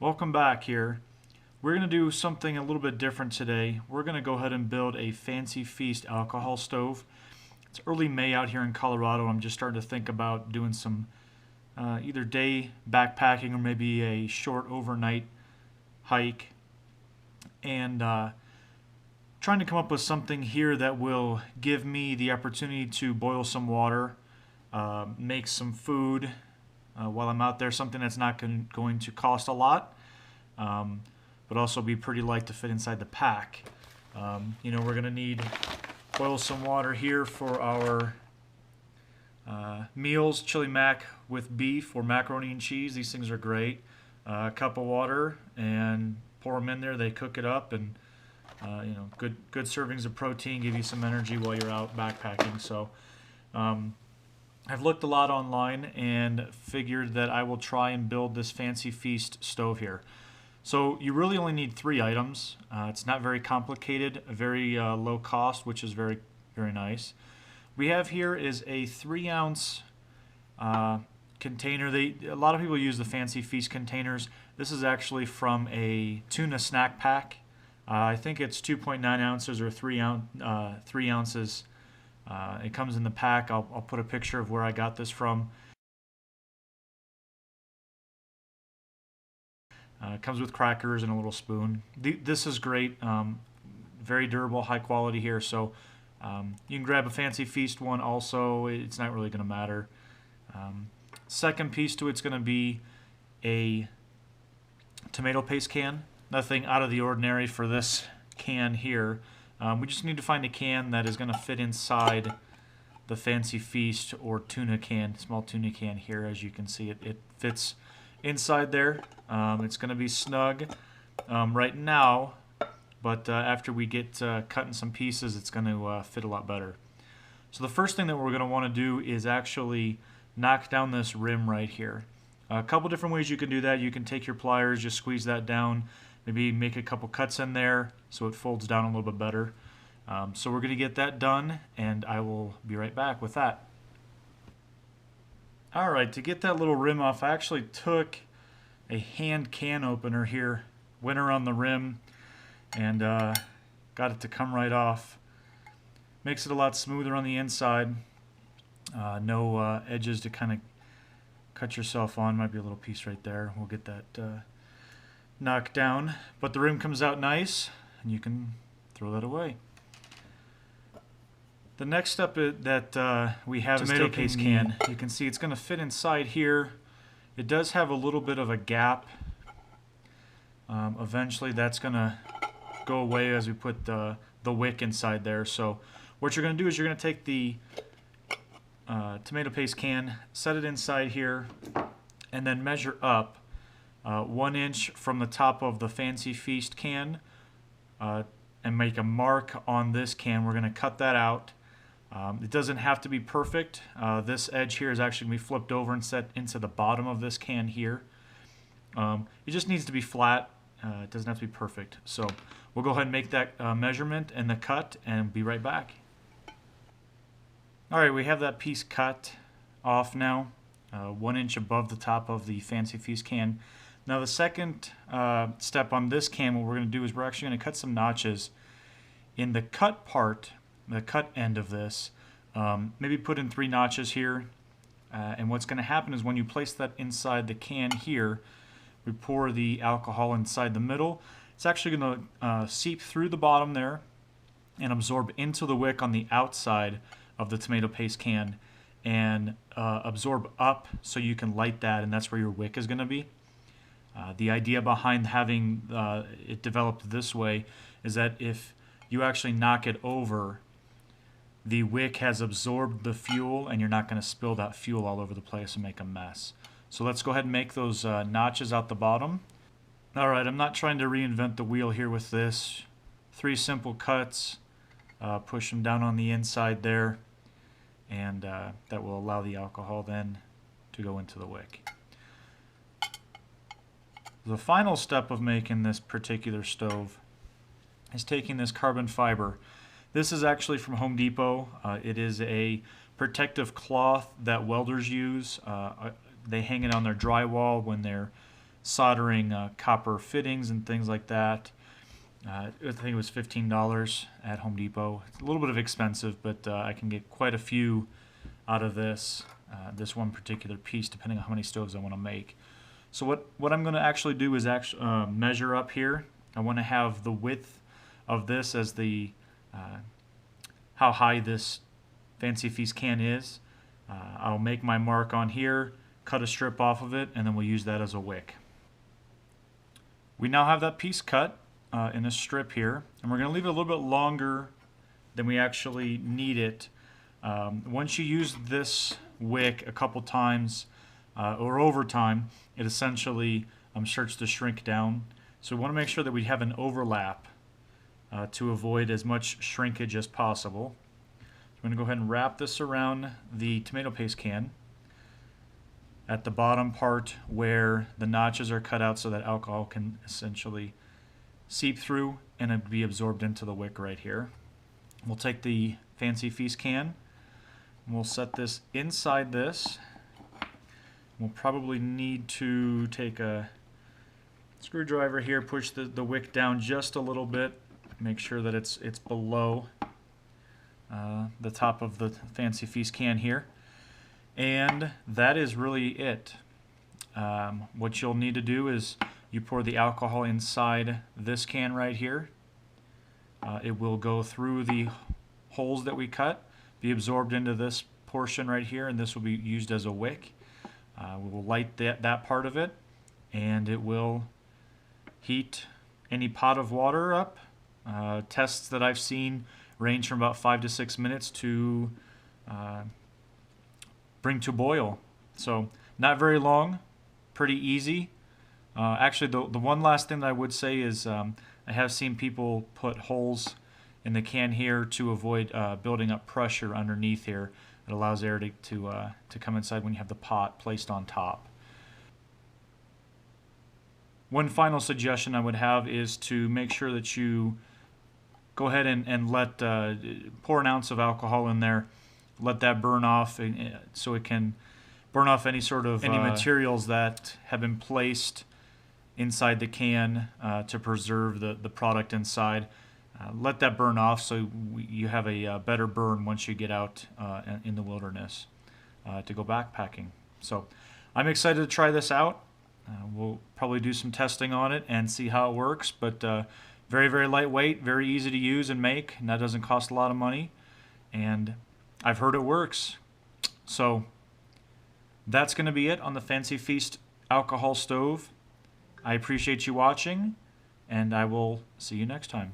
Welcome back here. We're going to do something a little bit different today. We're going to go ahead and build a Fancy Feast alcohol stove. It's early May out here in Colorado. I'm just starting to think about doing some either day backpacking or maybe a short overnight hike. And trying to come up with something here that will give me the opportunity to boil some water, make some food while I'm out there, something that's not going to cost a lot, but also be pretty light to fit inside the pack. We're going to need boil some water here for our meals, chili mac with beef or macaroni and cheese. These things are great. A cup of water and pour them in there. They cook it up, and good servings of protein, give you some energy while you're out backpacking. So I've looked a lot online and figured that I will try and build this Fancy Feast stove here. So you really only need 3 items. It's not very complicated, very low cost, which is very, very nice. We have here is a 3-ounce container. A lot of people use the Fancy Feast containers. This is actually from a tuna snack pack. I think it's 2.9 ounces or 3 ounces. It comes in the pack. I'll put a picture of where I got this from. It comes with crackers and a little spoon. This is great. Very durable, high quality here. So you can grab a Fancy Feast one also. It's not really going to matter. Second piece to it's going to be a tomato paste can. Nothing out of the ordinary for this can here. We just need to find a can that is going to fit inside the Fancy Feast or tuna can, small tuna can here. As you can see, it fits inside there. It's going to be snug right now, but after we get cut in some pieces, it's going to fit a lot better. So the first thing that we're going to want to do is actually knock down this rim right here. A couple different ways you can do that. You can take your pliers, just squeeze that down, maybe make a couple cuts in there so it folds down a little bit better. So we're going to get that done, and I will be right back with that. Alright, to get that little rim off, I actually took a hand can opener here, went around the rim, and got it to come right off. Makes it a lot smoother on the inside. No edges to kind of cut yourself on. Might be a little piece right there. We'll get that knocked down. But the rim comes out nice, and you can throw that away. The next step that we have is tomato paste can. You can see it's going to fit inside here. It does have a little bit of a gap. Eventually that's going to go away as we put the wick inside there. So what you're going to do is you're going to take the tomato paste can, set it inside here, and then measure up 1 inch from the top of the Fancy Feast can and make a mark on this can. We're going to cut that out. It doesn't have to be perfect. This edge here is actually going to be flipped over and set into the bottom of this can here. It just needs to be flat. It doesn't have to be perfect. So we'll go ahead and make that measurement and the cut and be right back. Alright, we have that piece cut off now, 1 inch above the top of the Fancy Feast can. Now the second step on this can, what we're going to do is we're actually going to cut some notches in the cut part, the cut end of this. Maybe put in 3 notches here, and what's going to happen is when you place that inside the can here, we pour the alcohol inside the middle. It's actually going to seep through the bottom there and absorb into the wick on the outside of the tomato paste can and absorb up so you can light that, and that's where your wick is going to be. The idea behind having it developed this way is that if you actually knock it over, the wick has absorbed the fuel and you're not going to spill that fuel all over the place and make a mess. So let's go ahead and make those notches out the bottom. Alright, I'm not trying to reinvent the wheel here with this. 3 simple cuts, push them down on the inside there, and that will allow the alcohol then to go into the wick. The final step of making this particular stove is taking this carbon fiber. This is actually from Home Depot. It is a protective cloth that welders use. They hang it on their drywall when they're soldering copper fittings and things like that. I think it was $15 at Home Depot. It's a little bit expensive, but I can get quite a few out of this one particular piece, depending on how many stoves I want to make. So what I'm going to actually do is measure up here. I want to have the width of this as the how high this Fancy Feast can is. I'll make my mark on here, cut a strip off of it, and then we'll use that as a wick. We now have that piece cut in a strip here, and we're going to leave it a little bit longer than we actually need it. Once you use this wick a couple times or over time, it essentially starts to shrink down. So we want to make sure that we have an overlap to avoid as much shrinkage as possible. So I'm going to go ahead and wrap this around the tomato paste can at the bottom part where the notches are cut out so that alcohol can essentially seep through and be absorbed into the wick right here. We'll take the Fancy Feast can and we'll set this inside this. We'll probably need to take a screwdriver here, push the wick down just a little bit, make sure that it's below the top of the Fancy Feast can here. And that is really it. What you'll need to do is you pour the alcohol inside this can right here. It will go through the holes that we cut, be absorbed into this portion right here, and this will be used as a wick. We will light that part of it, and it will heat any pot of water up. Tests that I've seen range from about 5 to 6 minutes to bring to boil. So not very long, pretty easy. Actually, the one last thing that I would say is I have seen people put holes in the can here to avoid building up pressure underneath here. It allows air to come inside when you have the pot placed on top. One final suggestion I would have is to make sure that you go ahead and let pour an ounce of alcohol in there, let that burn off, so it can burn off any sort of any materials that have been placed inside the can to preserve the product inside. Let that burn off so you have a better burn once you get out in the wilderness to go backpacking. So I'm excited to try this out. We'll probably do some testing on it and see how it works, but very, very lightweight, very easy to use and make, and that doesn't cost a lot of money, and I've heard it works. So that's going to be it on the Fancy Feast alcohol stove. I appreciate you watching, and I will see you next time.